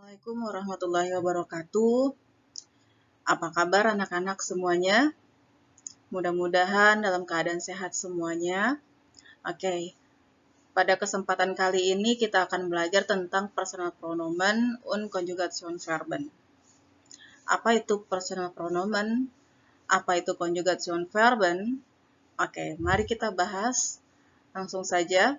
Assalamualaikum warahmatullahi wabarakatuh. Apa kabar anak-anak semuanya? Mudah-mudahan dalam keadaan sehat semuanya. Oke, pada kesempatan kali ini kita akan belajar tentang personal pronomen und Konjugationsverben. Apa itu personal pronomen? Apa itu Konjugationsverben? Oke, mari kita bahas langsung saja.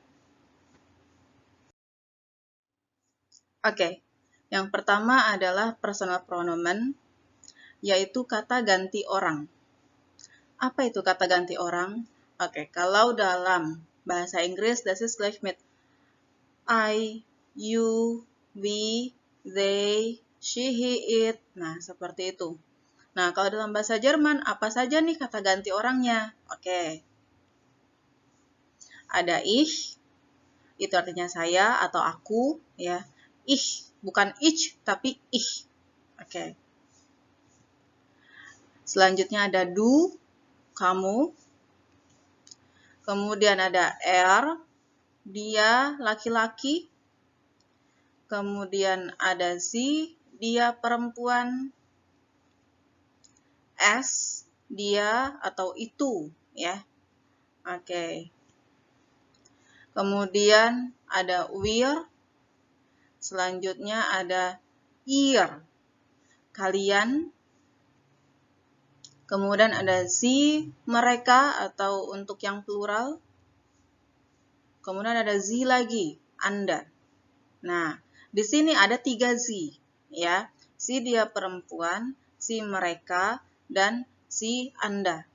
Oke, yang pertama adalah personal pronomen, yaitu kata ganti orang. Apa itu kata ganti orang? Oke, kalau dalam bahasa Inggris, das ist gleich mit I, you, we, they, she, he, it. Nah, seperti itu. Nah, kalau dalam bahasa Jerman, apa saja nih kata ganti orangnya? Oke. Ada ich, itu artinya saya atau aku, ya. Ich, bukan ich, tapi ich. Oke. Selanjutnya ada du, kamu. Kemudian ada er, dia laki-laki. Kemudian ada sie, dia perempuan. S, dia atau itu, ya. Oke. Kemudian ada wir. Selanjutnya ada ihr, kalian. Kemudian ada sie, mereka atau untuk yang plural. Kemudian ada sie lagi, Anda. Nah, di sini ada 3 sie, ya. Si dia perempuan, si mereka, dan si Anda.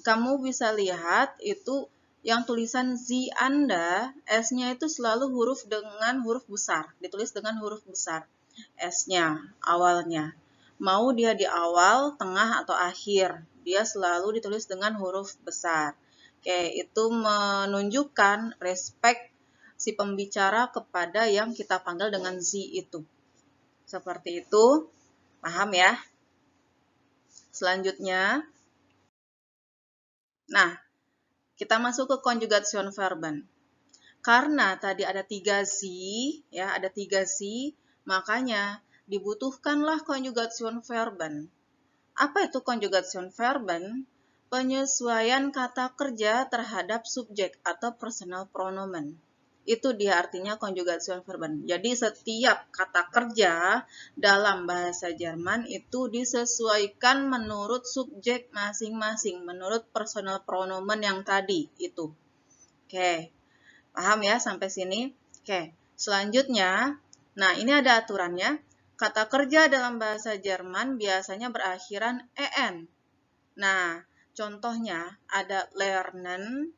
Kamu bisa lihat itu yang tulisan sie Anda, S-nya itu selalu dengan huruf besar, ditulis dengan huruf besar. S-nya, awalnya. Mau dia di awal, tengah, atau akhir, dia selalu ditulis dengan huruf besar. Oke, itu menunjukkan respect si pembicara kepada yang kita panggil dengan sie itu. Seperti itu, paham ya? Selanjutnya, nah, kita masuk ke Konjugationsverben. Karena tadi ada 3 sie, ya, ada 3 sie, makanya dibutuhkanlah Konjugationsverben. Apa itu Konjugationsverben? Penyesuaian kata kerja terhadap subjek atau personal pronomen. Itu dia artinya Konjugationsverben. Jadi setiap kata kerja dalam bahasa Jerman itu disesuaikan menurut subjek masing-masing, menurut personal pronomen yang tadi itu. Oke, paham ya sampai sini? Oke, selanjutnya, nah ini ada aturannya. Kata kerja dalam bahasa Jerman biasanya berakhiran en. Nah, contohnya ada lernen,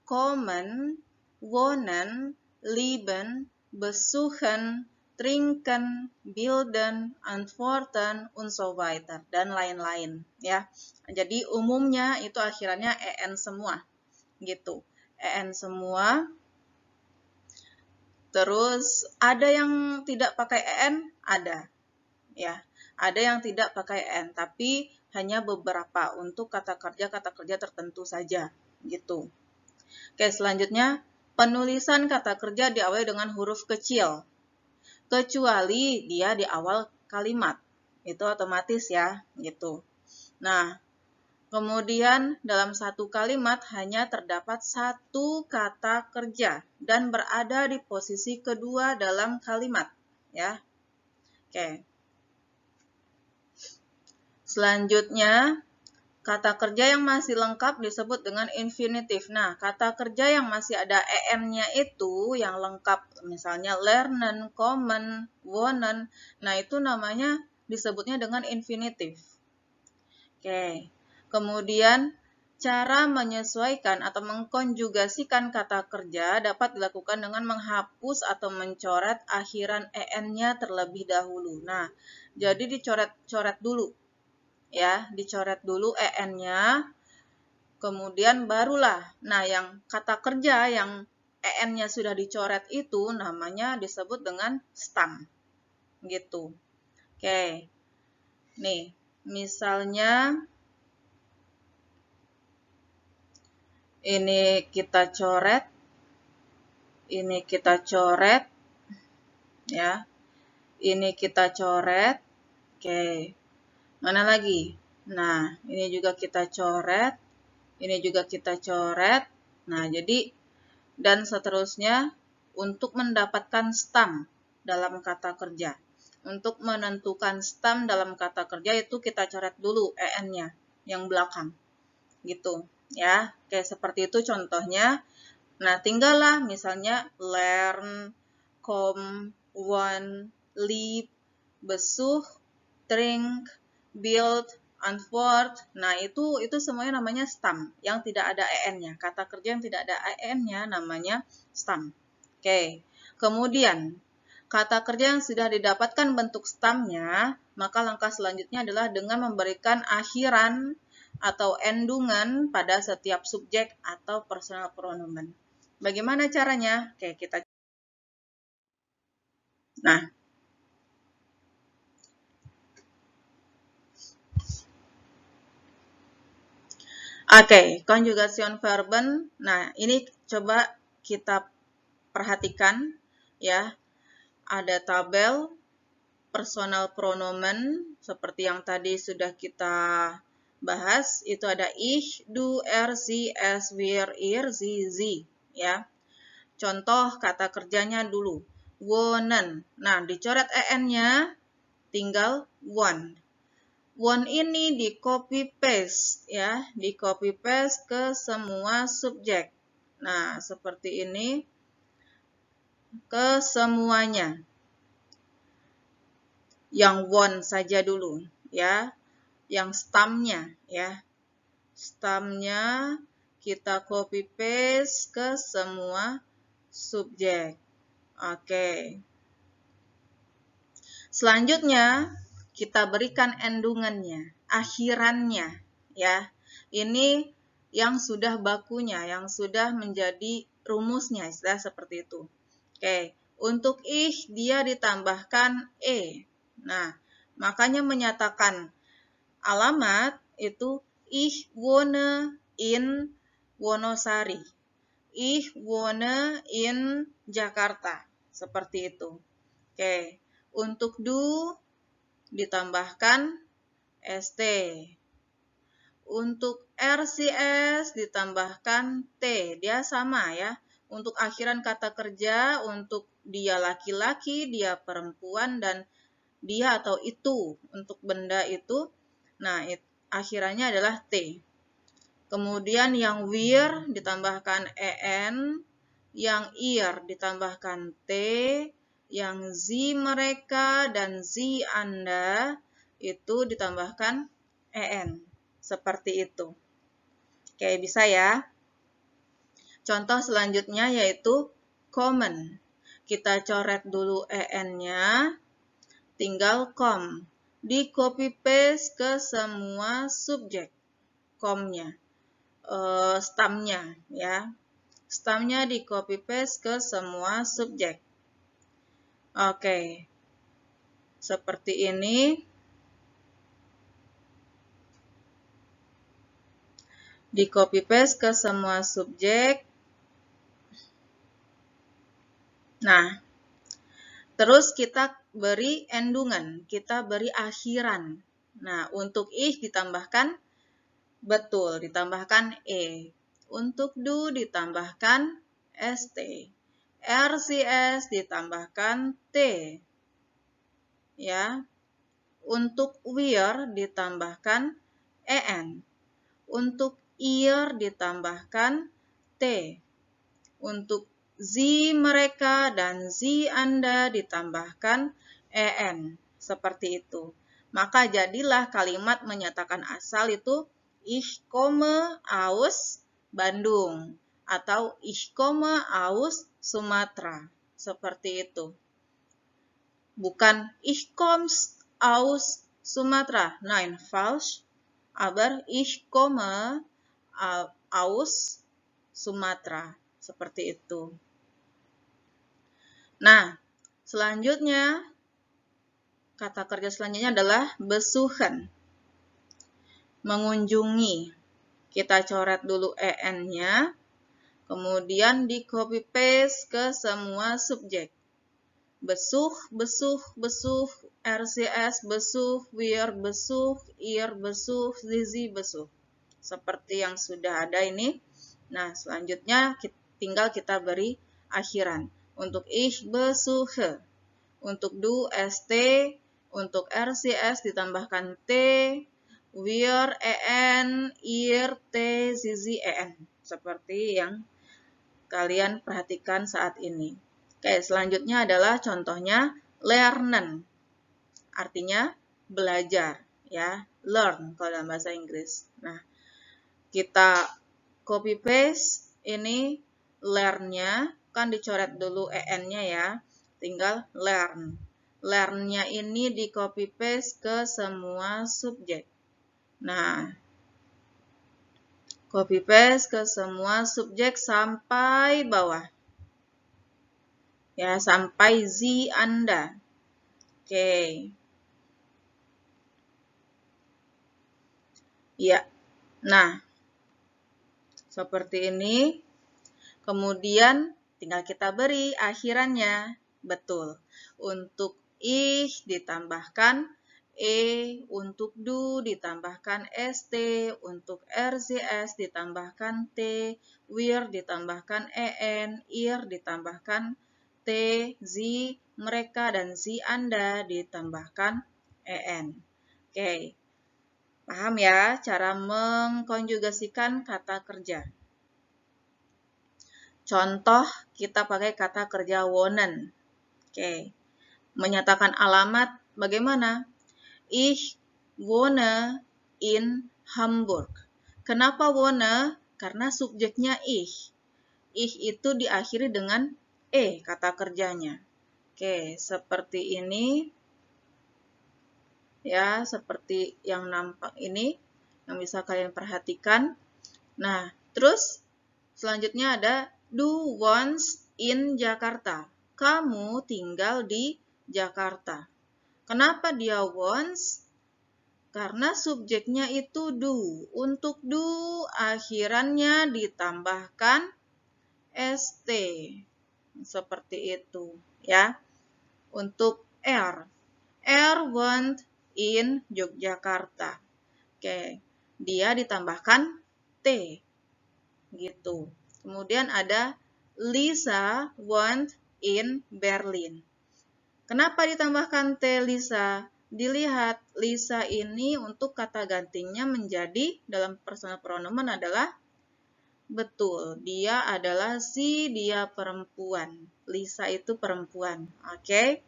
kommen, wohnen, lieben, besuchen, trinken, bilden, antworten, und so weiter, dan lain-lain, ya. Jadi umumnya itu akhirannya en semua, gitu. En semua. Terus ada yang tidak pakai en, ada, ya. Ada yang tidak pakai en, tapi hanya beberapa untuk kata kerja tertentu saja, gitu. Oke, selanjutnya penulisan kata kerja diawali dengan huruf kecil, kecuali dia di awal kalimat. Itu otomatis ya, gitu. Nah, kemudian dalam satu kalimat hanya terdapat satu kata kerja dan berada di posisi kedua dalam kalimat, ya. Oke. Selanjutnya, kata kerja yang masih lengkap disebut dengan infinitif. Nah, kata kerja yang masih ada en-nya itu yang lengkap, misalnya lernen, kommen, wohnen, nah itu namanya disebutnya dengan infinitif. Oke. Kemudian, cara menyesuaikan atau mengkonjugasikan kata kerja dapat dilakukan dengan menghapus atau mencoret akhiran en-nya terlebih dahulu. Nah, jadi dicoret-coret dulu. Ya, dicoret dulu en-nya, kemudian barulah, nah yang kata kerja yang en-nya sudah dicoret itu namanya disebut dengan stam, gitu. Oke, nih, misalnya ini kita coret, ya, Ini kita coret. Oke. Mana lagi? Nah, ini juga kita coret. Ini juga kita coret. Nah, jadi dan seterusnya untuk mendapatkan stem dalam kata kerja. Untuk menentukan stem dalam kata kerja itu kita coret dulu en-nya yang belakang. Gitu, ya. Kayak seperti itu contohnya. Nah, tinggallah misalnya learn, come, want, live, besuch, drink, build, antwort. Nah, itu semuanya namanya stem yang tidak ada en-nya. Kata kerja yang tidak ada en-nya namanya stem. Oke. Kemudian, kata kerja yang sudah didapatkan bentuk stemnya, maka langkah selanjutnya adalah dengan memberikan akhiran atau endungan pada setiap subjek atau personal pronomen. Bagaimana caranya? Oke, kita. Nah, oke, conjugation verben. Nah, ini coba kita perhatikan ya. Ada tabel personal pronomen seperti yang tadi sudah kita bahas. Itu ada ich, du, er, sie, es, wir, ihr, sie ya. Contoh kata kerjanya dulu. Wonen. Nah, dicoret en-nya tinggal one. One ini di copy paste ya, di copy paste ke semua subjek. Nah, seperti ini ke semuanya. Yang one saja dulu ya, yang stemnya ya. Stemnya kita copy paste ke semua subjek. Oke. Selanjutnya kita berikan endungannya, akhirannya ya. Ini yang sudah bakunya, yang sudah menjadi rumusnya, istilah seperti itu. Oke, untuk ich dia ditambahkan e. Nah, makanya menyatakan alamat itu ich wohne in Wonosari. Ich wohne in Jakarta. Seperti itu. Oke. Untuk du ditambahkan st. Untuk rcs ditambahkan t. Dia sama ya. Untuk akhiran kata kerja, untuk dia laki-laki, dia perempuan, dan dia atau itu. Untuk benda itu, nah akhirannya adalah t. Kemudian yang wir ditambahkan en, yang ir ditambahkan t, yang zi mereka dan zi Anda itu ditambahkan en. Seperti itu. Oke, bisa ya. Contoh selanjutnya yaitu common. Kita coret dulu en-nya, tinggal com. Di copy paste ke semua subjek com-nya. Stemnya ya. Stemnya di copy paste ke semua subjek. Oke. Seperti ini. Di copy paste ke semua subjek. Nah, terus kita beri endungan, kita beri akhiran. Nah, untuk ich ditambahkan betul, ditambahkan e. Untuk du ditambahkan st. rcs ditambahkan t. Ya. Untuk wir ditambahkan en. Untuk ir ditambahkan t. Untuk zi mereka dan zi Anda ditambahkan en. Seperti itu. Maka jadilah kalimat menyatakan asal itu ich komme aus Bandung atau ich komme aus Sumatera. Seperti itu. Bukan ich komme aus Sumatera. Nein, falsch. Aber ich komme aus Sumatera. Seperti itu. Nah, selanjutnya, kata kerja selanjutnya adalah besuchen. Mengunjungi. Kita coret dulu en-nya, kemudian di copy paste ke semua subjek. besuh, besuh, besuh, RCS, besuh, wir, besuh, ir, besuh, zizi, besuh. Seperti yang sudah ada ini. Nah, selanjutnya tinggal kita beri akhiran. Untuk ich besuche, untuk du st, untuk RCS ditambahkan t, wir en, ir t, zizi en. Seperti yang kalian perhatikan saat ini. Oke, selanjutnya adalah contohnya lernen. Artinya belajar, ya. Learn kalau dalam bahasa Inggris. Nah, kita copy paste ini learn-nya, kan dicoret dulu en-nya ya. Tinggal learn. Learn-nya ini di copy paste ke semua subjek. Nah, copy paste ke semua subjek sampai bawah. Ya, sampai Z Anda. Oke. Ya. Nah, seperti ini. Kemudian tinggal kita beri akhirannya. Betul. Untuk ich ditambahkan e, untuk du ditambahkan st, untuk rcs ditambahkan t, wir ditambahkan en, ir ditambahkan t, zi, mereka, dan zi Anda ditambahkan en. Oke. Paham ya cara mengkonjugasikan kata kerja? Contoh kita pakai kata kerja wohnen. Oke. Menyatakan alamat bagaimana? Ich wohne in Hamburg. Kenapa wohne? Karena subjeknya ich. Ich itu diakhiri dengan e kata kerjanya. Oke, seperti ini. Ya, seperti yang nampak ini yang bisa kalian perhatikan. Nah, terus selanjutnya ada do wants in Jakarta. Kamu tinggal di Jakarta. Kenapa dia wants? Karena subjeknya itu do. Untuk do akhirannya ditambahkan st. Seperti itu, ya. Untuk R want in Yogyakarta. Oke, dia ditambahkan T. Gitu. Kemudian ada Lisa want in Berlin. Kenapa ditambahkan T Lisa? Dilihat Lisa ini untuk kata gantinya menjadi dalam personal pronoun adalah betul. Dia adalah dia perempuan. Lisa itu perempuan. Oke.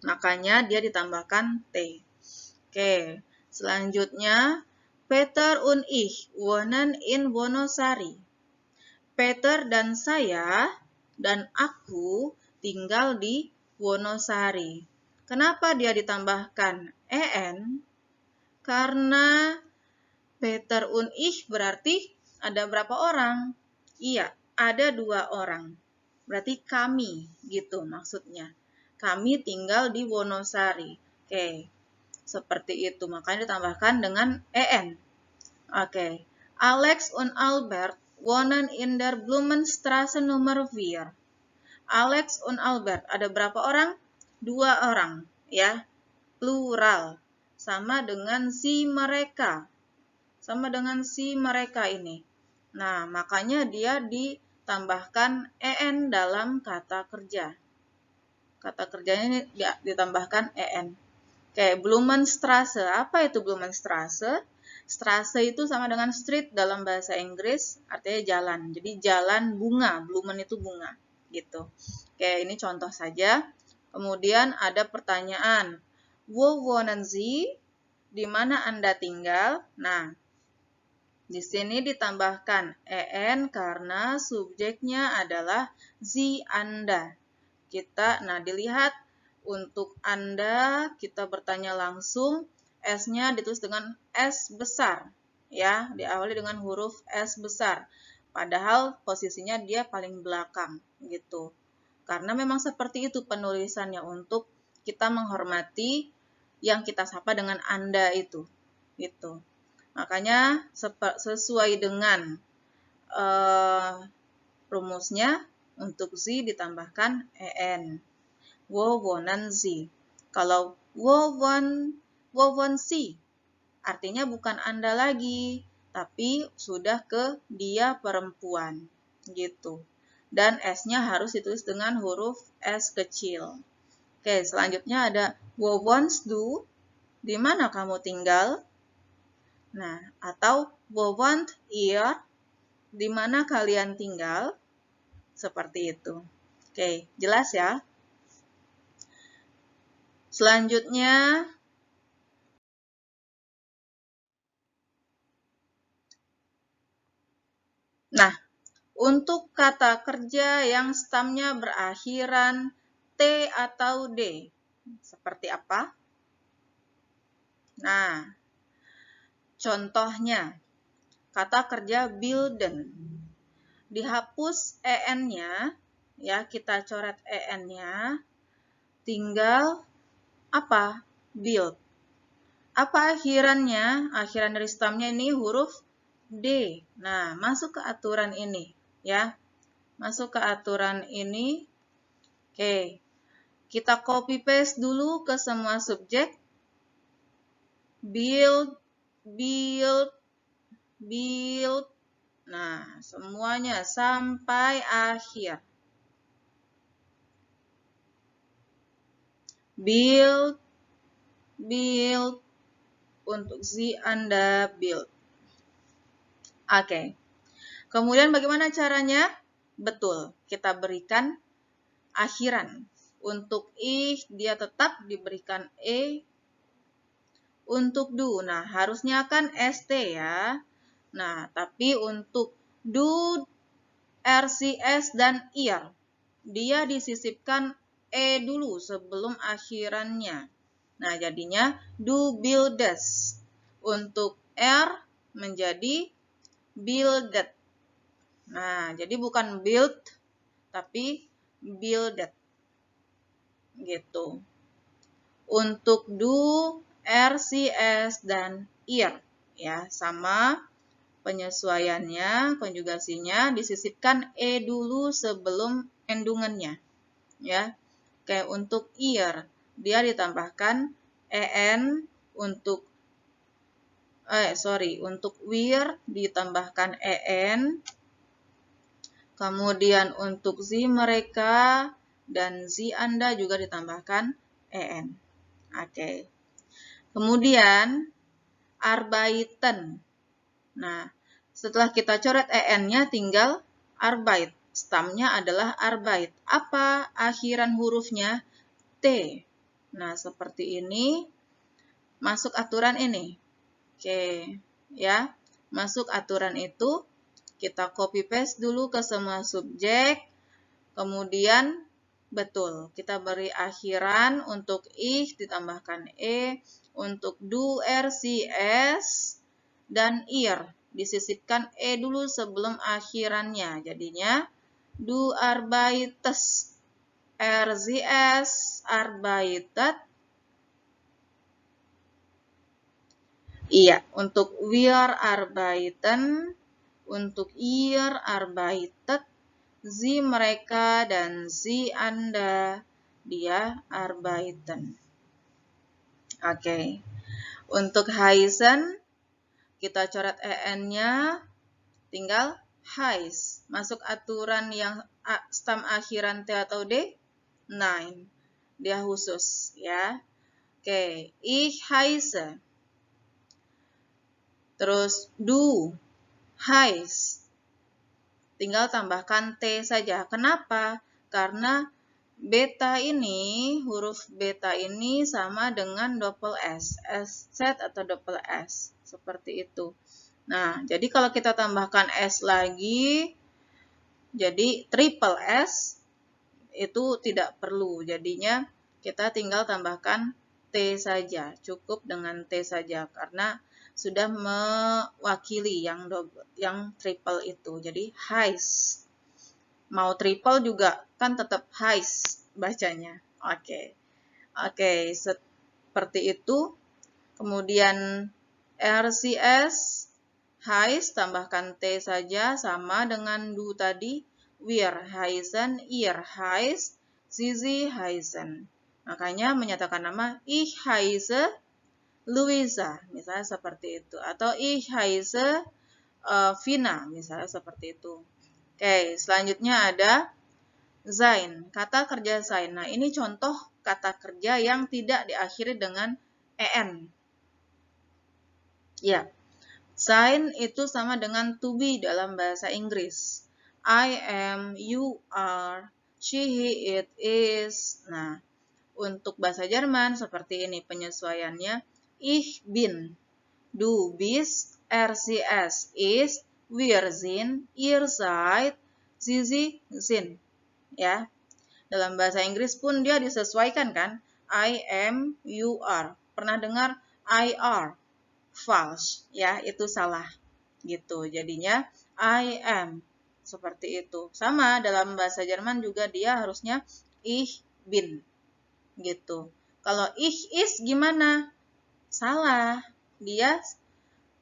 Makanya dia ditambahkan T. Oke, selanjutnya Peter und ich wohnen in Wonosari. Peter dan saya dan aku tinggal di Wonosari. Kenapa dia ditambahkan en? Karena Peter und ich berarti ada berapa orang? Iya, ada 2 orang. Berarti kami gitu maksudnya. Kami tinggal di Wonosari. Oke, seperti itu. Makanya ditambahkan dengan en. Oke. Alex und Albert wohnen in der Blumenstraße Nummer 4. Alex und Albert. Ada berapa orang? 2 orang. Ya, plural. Sama dengan si mereka. Sama dengan si mereka ini. Nah, makanya dia ditambahkan en dalam kata kerja. Kata kerjanya ini ditambahkan en. Oke, Blumenstraße. Apa itu Blumenstraße? Straße itu sama dengan street dalam bahasa Inggris, artinya jalan. Jadi jalan bunga, Blumen itu bunga, gitu. Oke, ini contoh saja. Kemudian ada pertanyaan. Wo wohnen Sie? Di mana Anda tinggal? Nah, di sini ditambahkan en karena subjeknya adalah Sie Anda. Nah, dilihat untuk Anda, kita bertanya langsung, S-nya ditulis dengan S besar, ya, diawali dengan huruf S besar. Padahal posisinya dia paling belakang, gitu. Karena memang seperti itu penulisannya untuk kita menghormati yang kita sapa dengan Anda itu, gitu. Makanya sesuai dengan rumusnya untuk Z ditambahkan en. wowonan Sie. Kalau wowon Sie, artinya bukan Anda lagi, tapi sudah ke dia perempuan, gitu. Dan S-nya harus ditulis dengan huruf S kecil. Oke, selanjutnya ada wo wants du, di mana kamu tinggal? Nah, atau wo want ihr, di mana kalian tinggal? Seperti itu. Oke, jelas ya? Selanjutnya, nah, untuk kata kerja yang stamnya berakhiran T atau D, seperti apa? Nah, contohnya, kata kerja bilden. Dihapus en-nya, ya kita coret en-nya, tinggal apa? Build. Apa akhirannya? Akhiran dari stamnya ini huruf D. Nah, masuk ke aturan ini, ya. Masuk ke aturan ini. Oke. Kita copy paste dulu ke semua subjek. Build, build, build. Nah, semuanya sampai akhir. Build, build, untuk Sie Anda build. Oke. Kemudian bagaimana caranya? Betul, kita berikan akhiran. Untuk ich, dia tetap diberikan e. Untuk du, nah harusnya kan st ya. Nah, tapi untuk du, rcs, dan ir, dia disisipkan e dulu sebelum akhirannya. Nah, jadinya du buildes. Untuk r menjadi builded. Nah, jadi bukan build, tapi builded. Gitu. Untuk do, rcs, dan ir, ya sama penyesuaiannya, konjugasinya disisipkan e dulu sebelum endungannya, ya. Kayak untuk ir, dia ditambahkan en, untuk untuk wir ditambahkan en, kemudian untuk Sie mereka dan Sie Anda juga ditambahkan en. Oke. Kemudian arbeiten. Nah, setelah kita coret en-nya tinggal arbeit. Stamnya adalah arbeit. Apa akhiran hurufnya? T. Nah, seperti ini. Masuk aturan ini. Oke, ya. Masuk aturan itu. Kita copy paste dulu ke semua subjek. Kemudian, betul, kita beri akhiran untuk ich ditambahkan e, untuk du, rcs, dan ir. Disisipkan e dulu sebelum akhirannya. Jadinya, du arbeites, rcs, arbeitet. Iya, untuk wir arbeiten, untuk ihr arbeitet, Sie mereka, dan Sie Anda, dia arbeiten. Oke. Untuk heißen, kita coret en-nya, tinggal heiß. Masuk aturan yang stam akhiran T atau D? Nein. Dia khusus, ya. Oke, ich heiße. Terus du heiß. Tinggal tambahkan T saja. Kenapa? Karena beta ini, huruf beta ini sama dengan double S. SZ atau double S. Seperti itu. Nah, jadi kalau kita tambahkan S lagi, jadi triple S, itu tidak perlu. Jadinya kita tinggal tambahkan T saja. Cukup dengan T saja. Karena sudah mewakili yang triple itu. Jadi heiß. Mau triple juga kan tetap heiß bacanya. Oke. Oke, seperti itu. Kemudian RCS heiß tambahkan T saja sama dengan du tadi. Wir heißen, ihr heißt, Sie heißen. Makanya menyatakan nama ich heiße Luisa, misalnya seperti itu. Atau ich heiße Vina, misalnya seperti itu. Oke, selanjutnya ada sein, kata kerja sein. Nah, ini contoh kata kerja yang tidak diakhiri dengan en. Ya, sein itu sama dengan to be dalam bahasa Inggris. I am, you are, she, he, it, is. Nah, untuk bahasa Jerman seperti ini penyesuaiannya. Ich bin, du bist, er, sie, es, ist, wir sind, ihr seid, sie sind. Ya, dalam bahasa Inggris pun dia disesuaikan kan? I am, you are. Pernah dengar I are? False, ya, itu salah. Gitu. Jadinya I am. Seperti itu. Sama dalam bahasa Jerman juga dia harusnya ich bin. Gitu. Kalau ich is gimana? Salah. Dia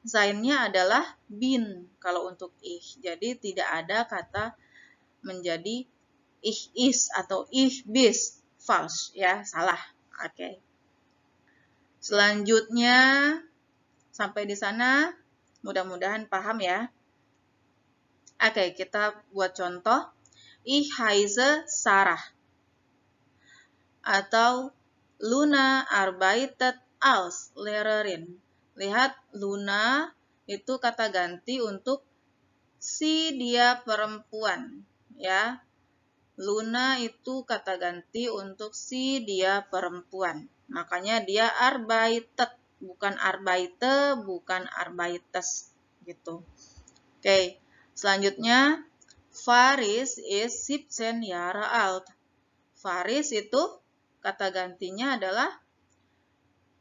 sein-nya adalah bin kalau untuk ich. Jadi tidak ada kata menjadi ich is atau ich bist. False, ya, salah. Oke. Selanjutnya sampai di sana mudah-mudahan paham ya. Oke, kita buat contoh. Ich heiße Sarah. Atau Luna arbeitet als Lehrerin. Lihat, Luna itu kata ganti untuk si dia perempuan, ya. Luna itu kata ganti untuk si dia perempuan. Makanya dia arbeitet, bukan arbeite, bukan arbeites gitu. Oke, selanjutnya Faris is 17 Jahre alt. Faris itu kata gantinya adalah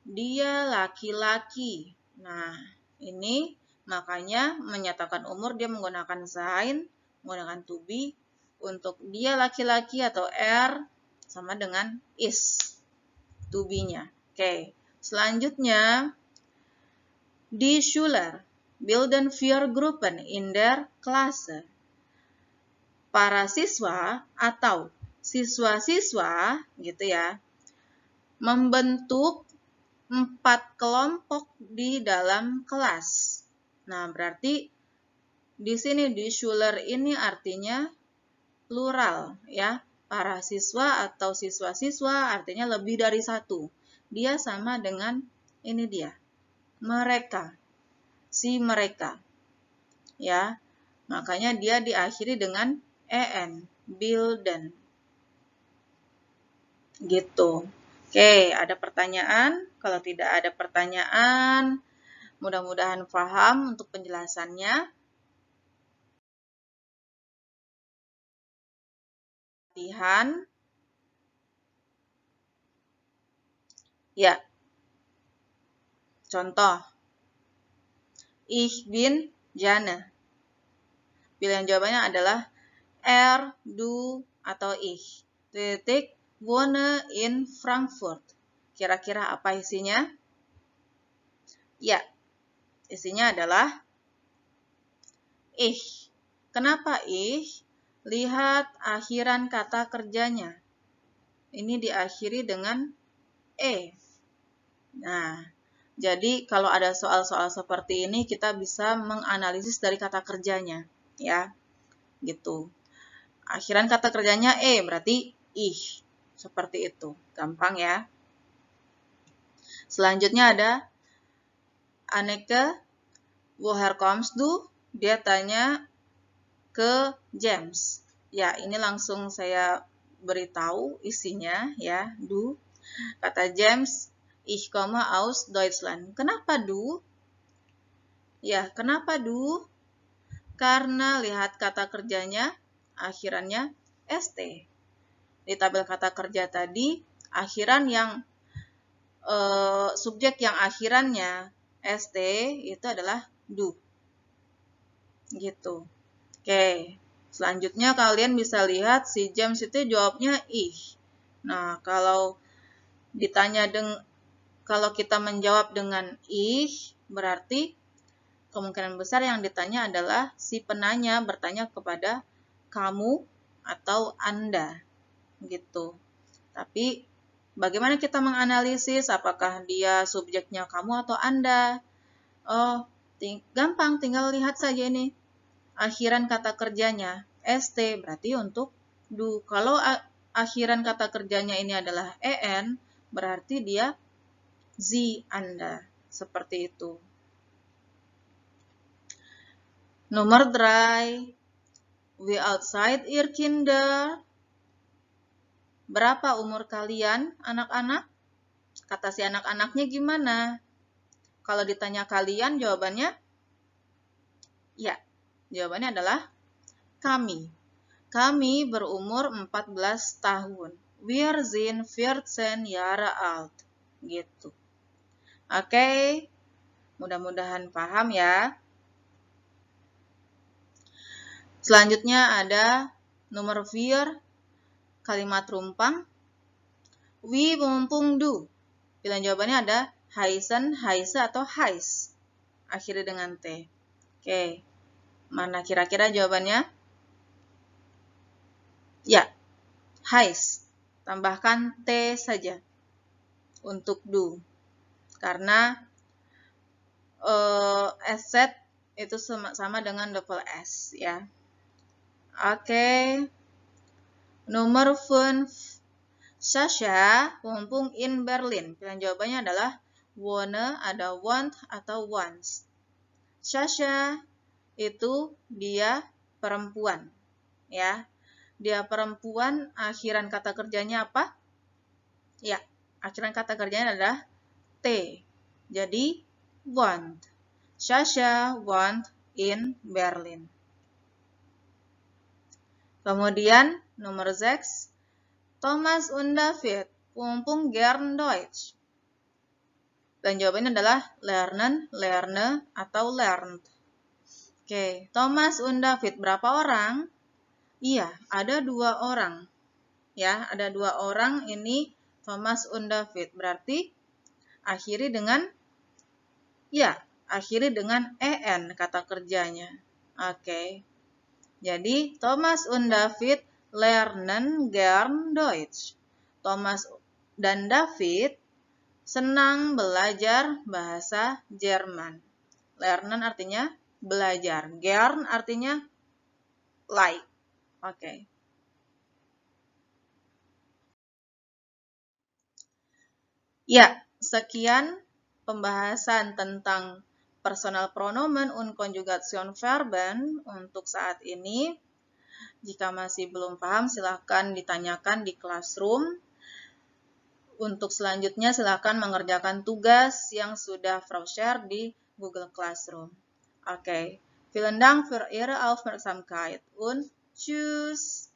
dia laki-laki. Nah, ini makanya menyatakan umur dia menggunakan sein, menggunakan to be. Untuk dia laki-laki atau er sama dengan is, to be-nya. Oke, selanjutnya die Schüler bilden vier Gruppen in der Klasse. Para siswa atau siswa-siswa gitu ya, membentuk 4 kelompok di dalam kelas. Nah, berarti di sini die Schüler ini artinya plural ya, para siswa atau siswa-siswa artinya lebih dari satu. Dia sama dengan ini dia, mereka, si mereka ya, makanya dia diakhiri dengan en, bilden gitu. Oke, ada pertanyaan? Kalau tidak ada pertanyaan, mudah-mudahan paham untuk penjelasannya. Latihan. Ya. Contoh. Ich bin Jana. Pilihan jawabannya adalah er, du, atau ich. Titik, wohne in Frankfurt. Kira-kira apa isinya? Ya, isinya adalah ich. Kenapa ich? Lihat akhiran kata kerjanya. Ini diakhiri dengan e. Nah, jadi kalau ada soal-soal seperti ini kita bisa menganalisis dari kata kerjanya, ya. Gitu. Akhiran kata kerjanya e berarti ich. Seperti itu. Gampang ya. Selanjutnya ada Anneke, woher kommst du? Dia tanya ke James. Ya, ini langsung saya beritahu isinya ya, du. Kata James, ich komme aus Deutschland. Kenapa du? Ya, kenapa du? Karena lihat kata kerjanya, akhirannya st. Di tabel kata kerja tadi, akhiran yang subjek yang akhirannya st itu adalah du. Gitu. Oke, selanjutnya kalian bisa lihat si James itu jawabnya ich. Nah, kalau ditanya kalau kita menjawab dengan ich, berarti kemungkinan besar yang ditanya adalah si penanya bertanya kepada kamu atau Anda. gitu. Tapi bagaimana kita menganalisis apakah dia subjeknya kamu atau Anda? Oh, gampang, tinggal lihat saja ini. Akhiran kata kerjanya ST berarti untuk do. Kalau akhiran kata kerjanya ini adalah EN, berarti dia Z Anda. Seperti itu. Nomor 3. We outside ihr Kinder. Berapa umur kalian, anak-anak? Kata si anak-anaknya gimana? Kalau ditanya kalian, jawabannya? Ya, jawabannya adalah kami. Kami berumur 14 tahun. Wir sind 14 Jahre alt. Gitu. Oke, mudah-mudahan paham ya. Selanjutnya ada nomor 4, kalimat rumpang. We mumpung du. Pilihan jawabannya ada heißen, heise, atau heis. Akhiri dengan T. Oke, mana kira-kira jawabannya? Ya, heis. Tambahkan T saja untuk do. Karena SZ itu sama dengan double S ya. Oke. Nomor 5. Sasha mumpung in Berlin. Pilihan jawabannya adalah wanna, ada want atau wants. Sasha itu dia perempuan ya. Dia perempuan, akhiran kata kerjanya apa? Ya, akhiran kata kerjanya adalah T. Jadi want. Sasha want in Berlin. Kemudian nomor 6. Thomas und David mumpung gern Deutsch. Dan jawabannya adalah lernen, lerne, atau learned. Oke, Thomas und David berapa orang? Iya, ada 2 orang. Ya, ada 2 orang ini Thomas und David. Berarti akhiri dengan en kata kerjanya. Oke. Jadi Thomas und David lernen gern Deutsch. Thomas dan David senang belajar bahasa Jerman. Lernen artinya belajar. Gern artinya like. Oke. Ya, sekian pembahasan tentang personal pronomen und Konjugationverben untuk saat ini. Jika masih belum paham, silahkan ditanyakan di Classroom. Untuk selanjutnya, silahkan mengerjakan tugas yang sudah Frau share di Google Classroom. Oke, vielen Dank für Ihre Aufmerksamkeit und tschüss.